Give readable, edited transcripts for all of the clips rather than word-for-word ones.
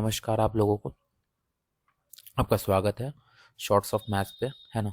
नमस्कार आप लोगों को। आपका स्वागत है शॉर्ट्स ऑफ मैथ्स पे, है ना।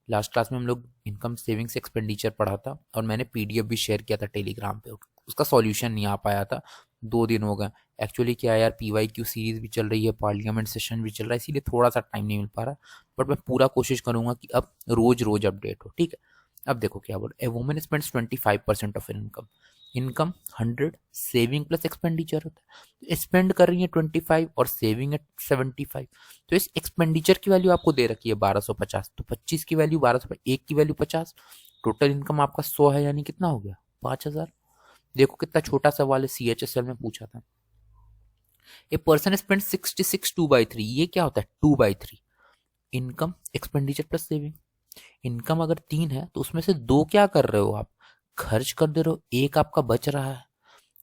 लास्ट क्लास में हम लोग इनकम सेविंग्स एक्सपेंडिचर पढ़ा था और मैंने पीडीएफ भी शेयर किया था टेलीग्राम पे। उसका सॉल्यूशन नहीं आ पाया था, 2 दिन हो गए। एक्चुअली क्या है यार, पीवाईक्यू सीरीज भी चल रही है, पार्लियामेंट सेशन भी चल रहा है, इसीलिए थोड़ा सा टाइम नहीं मिल पा रहा। बट मैं पूरा कोशिश करूंगा कि अब रोज रोज अपडेट हो, ठीक है। अब देखो क्या बोल, a woman spends 25% of income. Income 100, saving plus expenditure होता है। स्पेंड कर रही है 25 और सेविंग है 75। तो इस एक्सपेंडिचर की वैल्यू आपको दे रखी है 1250, तो 25 की वैल्यू 1200, एक की वैल्यू 50। टोटल इनकम आपका 100 है, यानी कितना हो गया 5000। देखो कितना छोटा सवाल है, CHSL में पूछा था। ए पर्सन स्पेंड 66 2/3, ये क्या होता है 2/3। Income expenditure plus saving. Income अगर 3 है तो उसमें से 2 क्या कर रहे हो आप, खर्च कर दे रहे हो, एक आपका बच रहा है।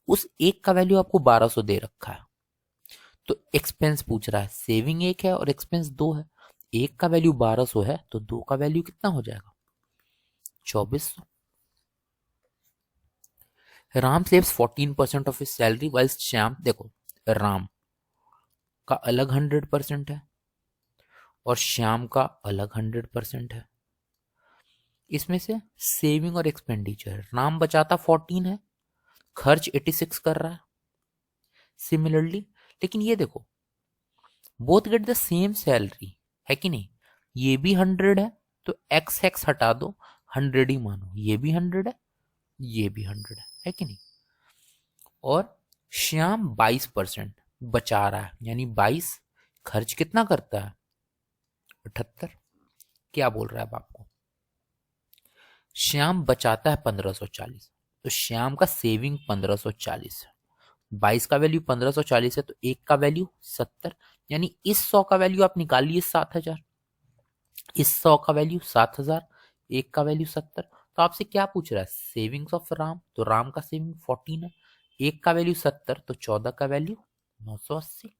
उस एक का वैल्यू आपको 1200 दे रखा है। तो एक्सपेंस पूछ रहा है, सेविंग 1 है और एक्सपेंस 2 है। एक का वैल्यू 1200 है तो 2 का वैल्यू कितना हो जाएगा 2400। Ram saves 14% of his salary while Shyam, देखो राम का अलग 100% है और श्याम का अलग 100% है। इसमें से सेविंग और एक्सपेंडिचर, राम बचाता 14 है, खर्च 86 कर रहा है सिमिलरली। लेकिन ये देखो, both get the same salary, है कि नहीं। ये भी 100 है तो एक्स एक्स हटा दो, 100 ही मानो। ये भी 100 है, ये भी 100 है कि नहीं। और श्याम 22% बचा रहा है, यानी 22, खर्च कितना करता है 78। क्या बोल रहा है अब आपको, श्याम बचाता है 1540, तो श्याम का सेविंग 1540 है। 22 का वैल्यू 1540 है तो एक का वैल्यू 70, यानी इस 100 का वैल्यू आप निकालिए 7000। इस 100 का वैल्यू 7000, एक का वैल्यू 70। तो आपसे क्या पूछ रहा है, सेविंग्स ऑफ राम, तो राम का सेविंग 14 है, एक का वैल्यू 70, तो 14 का value 980।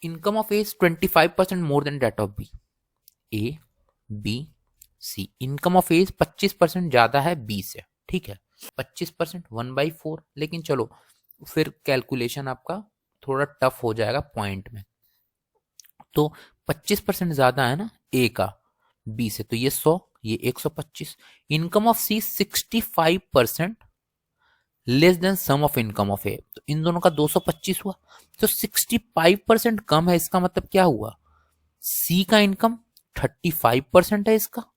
Income of A is 25% more than that of B. A B C, income of A is 25% ज्यादा है बी से, ठीक है। 25% 1/4, लेकिन चलो फिर कैलकुलेशन आपका थोड़ा टफ हो जाएगा पॉइंट में। तो 25% ज्यादा है ना ए का बी से, तो ये 100, ये 125। Income of C 65% less than sum of income of A, तो इन दोनों का 225 हुआ। तो 65% कम है, इसका मतलब क्या हुआ, सी का इनकम 35% है इसका।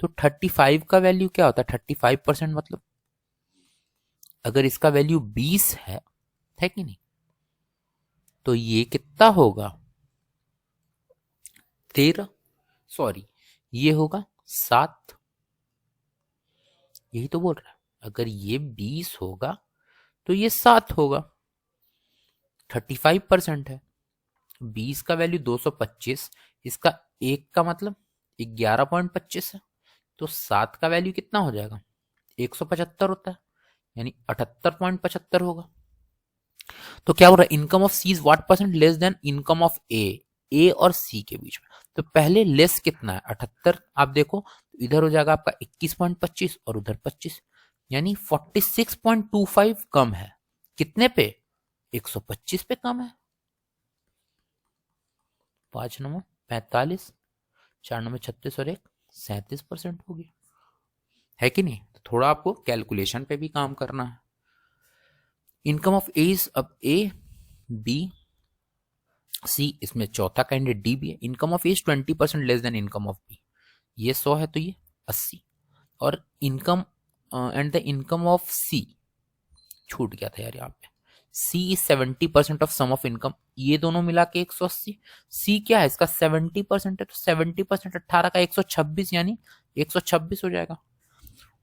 तो 35 का वैल्यू क्या होता है 35%, मतलब अगर इसका वैल्यू 20 है कि नहीं, तो ये कितना होगा 13, सॉरी ये होगा 7। यही तो बोल रहा है, अगर ये 20 होगा तो ये 7 होगा। 35% है, 20 का वैल्यू 225, इसका एक का मतलब 11.25 है, तो 7 का वैल्यू कितना हो जाएगा 175 होता है, यानी 78.75 होगा। तो क्या हो रहा है, income of C is what percent less than income of A और सी के बीच में। तो पहले लेस कितना है 78, आप देखो इधर हो जाएगा आपका 21.25 और उधर 25, यानी 46.25 कम है। कितने पे 125 पे कम है। 5 नंबर 45, 4 नंबर 36 और 1 37% होगी, है कि नहीं। तो थोड़ा आपको कैलकुलेशन पे भी काम करना है। इनकम ऑफ ए इज, अब ए बी सी, इसमें चौथा कैंडिडेट डी भी है। Income of A is 20% less than income of B, ये 100 है तो ये 80। और income and the income of C, छूट गया था यार यहाँ पे, C is 70% of sum of income, ये दोनों मिला के 180। सी क्या है इसका 70% है, तो 70% 18 का 126, यानी 126 हो जाएगा।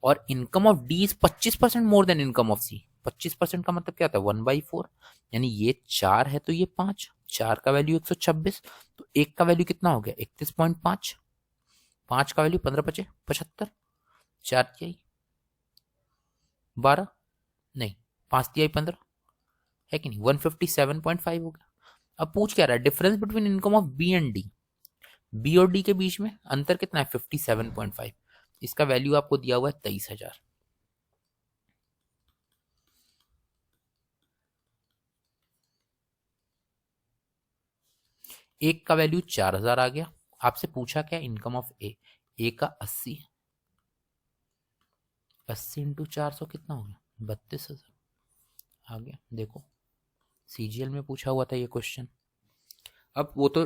और income of D is 25% more than income of C. 25% का मतलब क्या होता है 1/4, यानी ये 4 है तो ये 5, 4 का वैल्यू 126, तो एक का वैल्यू कितना हो गया 31.5, 5 का वैल्यू 15 बचे 75, 4 तिहाई 12, नहीं 5 तिहाई 15, है कि नहीं 157.5 हो गया। अब पूछ क्या रहा है, difference between income of B and D, B और डी के बीच में अंतर कितना है 57.5। इसका वैल्यू आपको दिया हुआ है 23,000। एक का वैल्यू 4000 आ गया। आपसे पूछा क्या, इनकम ऑफ ए का 80 इंटू 400 कितना हो गया, 32,000 आ गया। देखो सीजीएल में पूछा हुआ था ये क्वेश्चन। अब वो तो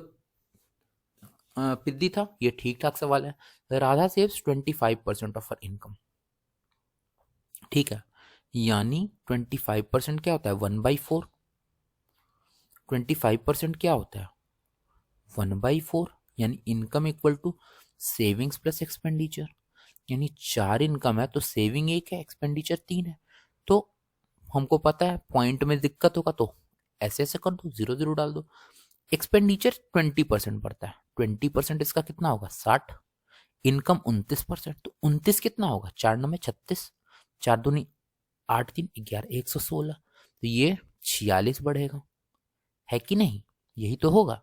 पिद्दी था, ये ठीक ठाक सवाल है। Radha saves 25% of her income, ठीक है, यानी 25% क्या होता है, 1/4। 25% क्या होता है, 1/4, यानी income equal to savings plus expenditure. यानी 4 इनकम है तो सेविंग 1 है, एक्सपेंडिचर 3 है। तो हमको पता है पॉइंट में दिक्कत होगा तो ऐसे ऐसे कर दो, 0 0 डाल दो। एक्सपेंडिचर 20% बढ़ता है, 20% इसका कितना होगा, 60। इनकम 29%, तो 29 कितना होगा, 4 9 में 36, 4 दूनी 8 3 11, 116। तो ये 46 बढ़ेगा, है कि नहीं, यही तो होगा।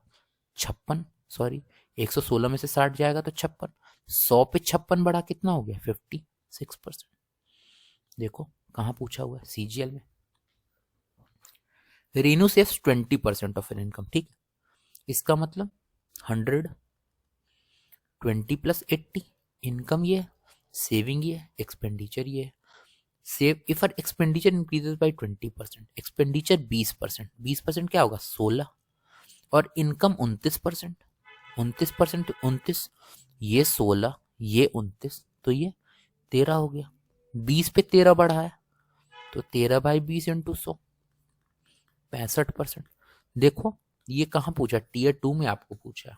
56, सॉरी 116 में से 60 जाएगा तो 56, 100 पे 56 बढ़ा कितना हो गया, 56%। देखो कहाँ पूछा हुआ है, सीजीएल में। रेनू सेव्स 20% ऑफ इनकम, ठीक है, इसका मतलब 100, 20 प्लस 80, इनकम ये, सेविंग ये, एक्सपेंडिचर ये। Save if our expenditure increases by 20%, expenditure 20%, 20% क्या होगा, 16, और इनकम 29%, 29%, 29, ये 16, ये 29, तो ये 13 हो गया। 20 पे 13 बढ़ा है तो 13/20 इंटू 100, 65%। देखो ये कहाँ पूछा, टीयर 2 में आपको पूछा।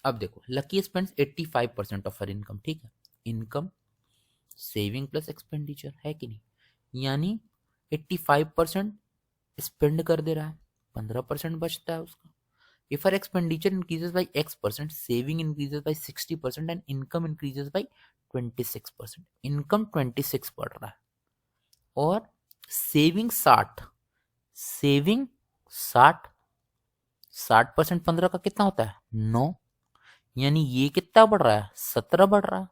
अब देखो lucky spends 85% of her income, ठीक है, इनकम सेविंग प्लस एक्सपेंडिचर, है कि नहीं, यानी 85% स्पेंड कर दे रहा है, 15% बचता है उसका। If our expenditure increases by X%, saving increases by 60% and income increases by 26%. Income 26 बढ़ रहा है और सेविंग 60, सेविंग 60% 15 का कितना होता है, 9, यानी ये कितना बढ़ रहा है, 17 बढ़ रहा है।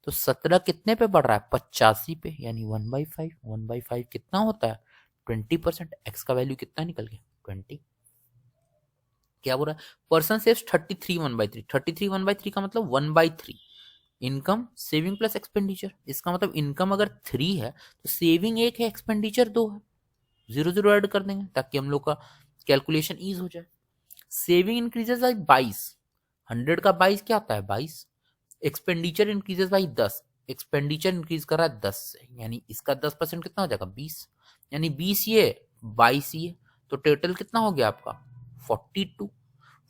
तो 17 कितने पे बढ़ रहा है, 85 पे, यानी 1/5। 1/5 कितना होता है, 20%। एक्स का वैल्यू कितना निकल गया, 20। क्या बोल रहा है, पर्सन सेव्स 33 1/3, 33 1/3 का मतलब 1/3 इनकम सेविंग प्लस एक्सपेंडिचर। इसका मतलब इनकम अगर 3 है तो सेविंग 1 है, एक्सपेंडिचर 2 है, 0 0 ऐड कर देंगे ताकि हम लोग का कैलकुलेशन ईज हो जाए। सेविंग इंक्रीजेस बाई 22, 100 का 22 क्या होता है, 22। Expenditure increases by 10, expenditure increase कर रहा है 10 से, यानी इसका 10% कितना हो जाएगा, 20, यानी 20 ये 22 ये, तो टोटल कितना हो गया आपका 42।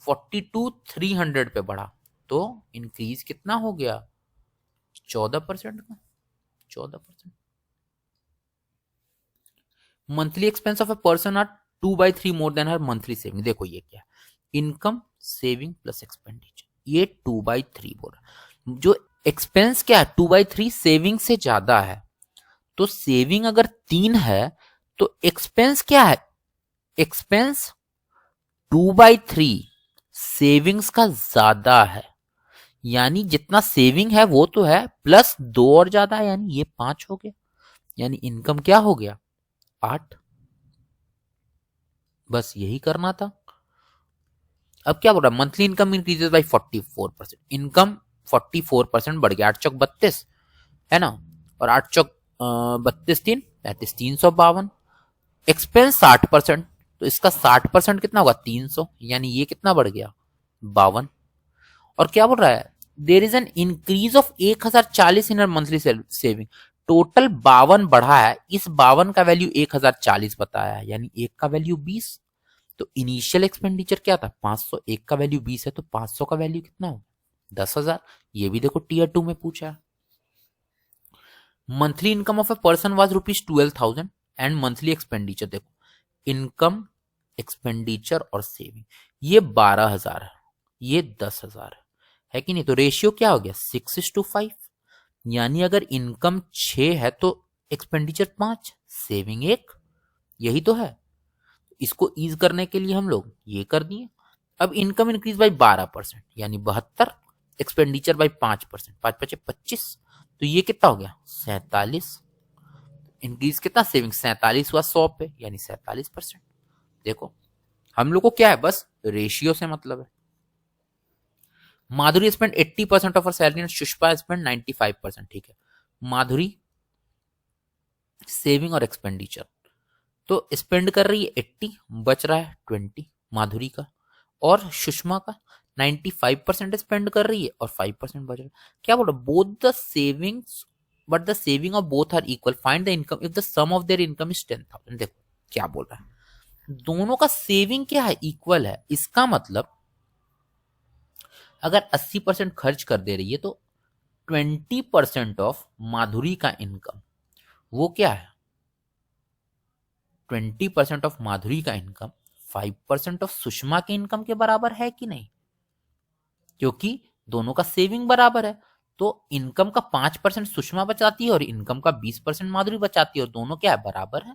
42 300 पे बढ़ा तो इंक्रीज कितना हो गया, 14% का, 14%। Monthly expense of a person are 2/3 more than her monthly saving. देखो ये क्या, इनकम सेविंग प्लस एक्सपेंडिचर, ये 2/3 बोल रहा। जो एक्सपेंस क्या है, 2/3 सेविंग से ज्यादा है। तो सेविंग अगर 3 है तो एक्सपेंस क्या है, एक्सपेंस 2/3 सेविंग्स का ज्यादा है, यानी जितना सेविंग है वो तो है प्लस 2 और ज्यादा है, यानी ये 5 हो गया, यानी इनकम क्या हो गया, 8। बस यही करना था। अब क्या बोल रहा है, monthly income increases by 44%, income 44% बढ़ गया, 8 चौक 32 है ना, और 8 चौक 32 3 35, 352। एक्सपेंस 60%, तो इसका 60% कितना होगा, 300, यानी ये कितना बढ़ गया, 52। और क्या बोल रहा है, there is an increase of 1040 in monthly saving, total 52 बढ़ा है, इस 52 का वैल्यू 1040 बताया है, यानी एक का वैल्यू 20। तो इनिशियल एक्सपेंडिचर क्या था, 500, एक का वैल्यू 20 है तो 500 का वैल्यू कितना हो, 10,000। ये भी देखो टीयर 2 में पूछा है। Monthly income of a person was ₹12,000 and monthly expenditure, देखो इनकम एक्सपेंडिचर और सेविंग, ये 12,000 है, ये 10,000 है कि नहीं। तो रेशियो क्या हो गया, 6:5, यानी अगर इनकम 6 है तो एक्सपेंडिचर 5, सेविंग 1, यही तो है। इसको ईज करने के लिए हम लोग ये कर दिए। अब इनकम इंक्रीज बाई 12%, यानी 72, एक्सपेंडिचर बाई 5%, 5 5 25, तो ये कितना हो गया, 47। इंक्रीज कितना, सेविंग 47 हुआ 100 पे, यानी 47%। देखो हम लोग को क्या है, बस रेशियो से मतलब है, Madhuri spend 80% of her salary and Sushma spend 95%। ठीक है, माधुरी सेविंग और एक्सपेंडिचर, तो स्पेंड कर रही है 80, बच रहा है 20 माधुरी का, और सुषमा का 95% स्पेंड कर रही है और 5% बच रहा है। क्या बोल रहा है, both the savings but the saving of both are equal, find the income if the sum of their income is 10,000। देखो क्या बोल रहा है, दोनों का सेविंग क्या है, इक्वल है। इसका मतलब अगर 80% खर्च कर दे रही है तो 20% ऑफ माधुरी का इनकम वो क्या है, 20% ऑफ माधुरी का इनकम 5% ऑफ सुषमा के इनकम के बराबर है कि नहीं, क्योंकि दोनों का सेविंग बराबर है। तो इनकम का 5% सुषमा बचाती है और इनकम का 20% माधुरी बचाती है, और दोनों क्या है, बराबर है।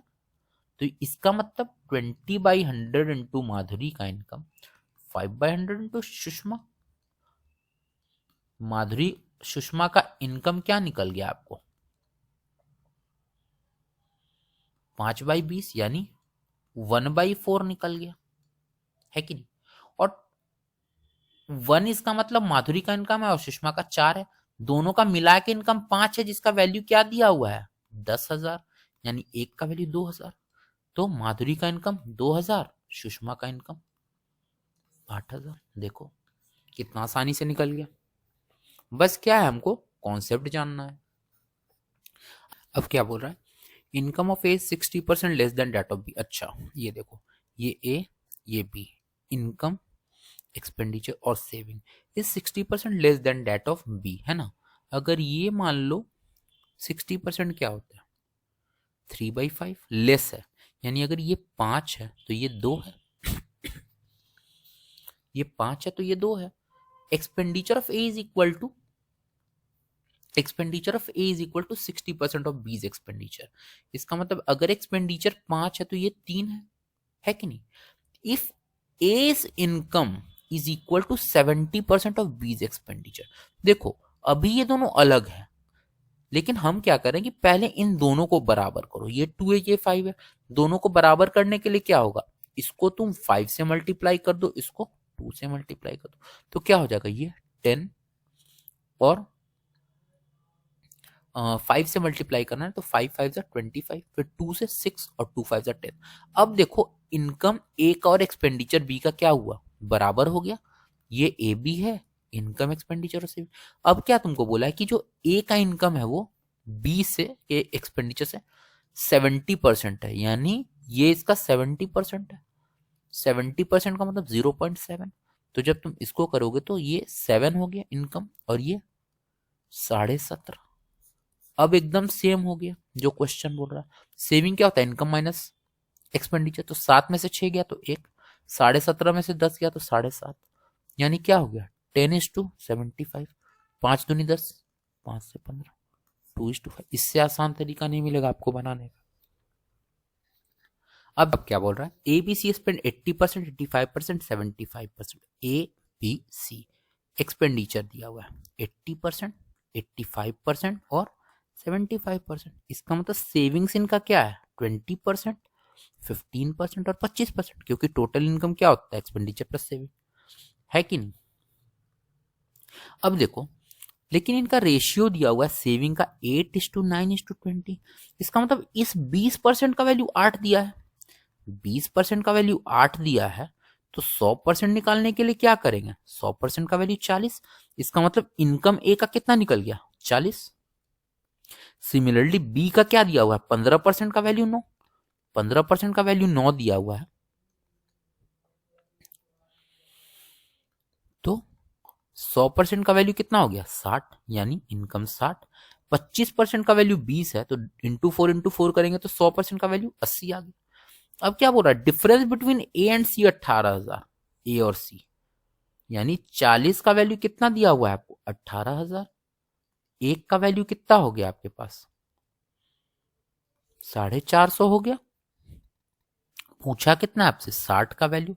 तो इसका मतलब 20/100 इंटू माधुरी का इनकम, 5/100 इंटू सुषमा। माधुरी सुषमा का इनकम क्या निकल गया आपको, 5/20 यानी 1/4 निकल गया, है कि नहीं। और 1 इसका मतलब माधुरी का इनकम है और सुषमा का 4 है, दोनों का मिला के इनकम 5 है, जिसका वैल्यू क्या दिया हुआ है, 10,000, यानी एक का वैल्यू 2,000। तो माधुरी का इनकम 2,000, सुषमा का इनकम 8,000। देखो कितना आसानी से निकल गया। बस क्या है, हमको कॉन्सेप्ट जानना है। अब क्या बोल रहा है, income of A 60% less than that of B. अच्छा ये देखो, ये ए ये बी, इनकम एक्सपेंडिचर और saving is 60% less than that of B, है ना। अगर ये मान लो 60% क्या होता है, 3/5 लेस है, यानी अगर ये 5 है तो ये 2 है, ये 5 है तो ये 2 है। Expenditure of A is equal to, expenditure of A is equal to 60% of B's expenditure. इसका मतलब अगर एक्सपेंडिचर 5 है तो ये 3 है कि नहीं। If A's income is equal to 70% of B's expenditure. देखो अभी ये दोनों अलग है, लेकिन हम क्या करें कि पहले इन दोनों को बराबर करो, ये 2 है ये 5 है। दोनों को बराबर करने के लिए क्या होगा, इसको तुम 5 से मल्टीप्लाई कर दो, इसको 2 से मल्टीप्लाई कर दो, तो क्या हो जाएगा, ये 10 और 5 से मल्टीप्लाई करना है तो 5 5 जा 25, फिर 2 से 6 और 2 5 जा 10। अब देखो इनकम ए का और एक्सपेंडिचर बी का क्या हुआ, बराबर हो गया। ये ए बी है, इनकम एक्सपेंडिचर से। अब क्या तुमको बोला है कि जो ए का इनकम है वो बी से के एक्सपेंडिचर से 70% है, यानी ये इसका 70% है। 70% का मतलब 0.7। तो जब तुम इसको करोगे तो ये 7 हो गया इनकम और ये 17.5। अब एकदम सेम हो गया जो क्वेश्चन बोल रहा है। सेविंग क्या होता है, इनकम माइनस एक्सपेंडिचर। तो 7 में से 6 गया तो 1, 17.5 में से 10 गया तो 7.5, यानी क्या हो गया 10:75। 5 दूनी 10, 5 से 15, 2:5। इससे आसान तरीका नहीं मिलेगा आपको बनाने का। अब क्या बोल रहा है, A B C spend 80%, 85%, 75%। A B C expenditure दिया हुआ है 80%, 85% और 75%। इसका मतलब सेविंग्स इनका क्या है, 20%, 15% और 25%, क्योंकि टोटल इनकम क्या होता है, एक्सपेंडिचर प्लस सेविंग, है कि नहीं। अब देखो लेकिन इनका रेशियो दिया हुआ है सेविंग का 8:9:20। इसका मतलब इस 20% का वैल्यू 8 दिया है, 20% का वैल्यू 8 दिया है, तो 100% निकालने के लिए क्या करेंगे, 100% का वैल्यू 40। इसका मतलब इनकम ए का कितना निकल गया, 40। सिमिलरली बी का क्या दिया हुआ है, 15% का वैल्यू 9, 15% का वैल्यू 9 दिया हुआ है, तो 100% का वैल्यू कितना हो गया, 60, यानी इनकम 60। 25% का वैल्यू 20 है, तो इंटू 4 करेंगे तो 100% का वैल्यू 80 आ गया। अब क्या बोल रहा है, डिफरेंस बिटवीन ए एंड सी 18,000, ए और सी, यानी 40 का वैल्यू कितना दिया हुआ है आपको, 18,000। एक का वैल्यू कितना हो गया आपके पास, 450 हो गया। पूछा कितना आपसे, 60 का वैल्यू,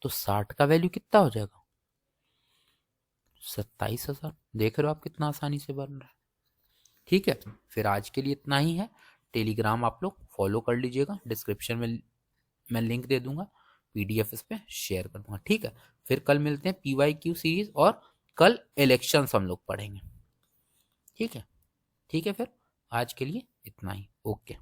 तो 60 का वैल्यू कितना हो जाएगा, 27,000। देख रहे हो आप कितना आसानी से बन रहा है। ठीक है, फिर आज के लिए इतना ही है। टेलीग्राम आप लोग फॉलो कर लीजिएगा, डिस्क्रिप्शन में मैं लिंक दे दूंगा, पीडीएफ इस पे शेयर कर दूंगा। ठीक है, फिर कल मिलते हैं पीवाईक्यू सीरीज और कल इलेक्शंस हम लोग पढ़ेंगे। ठीक है, ठीक है, फिर आज के लिए इतना ही। ओके।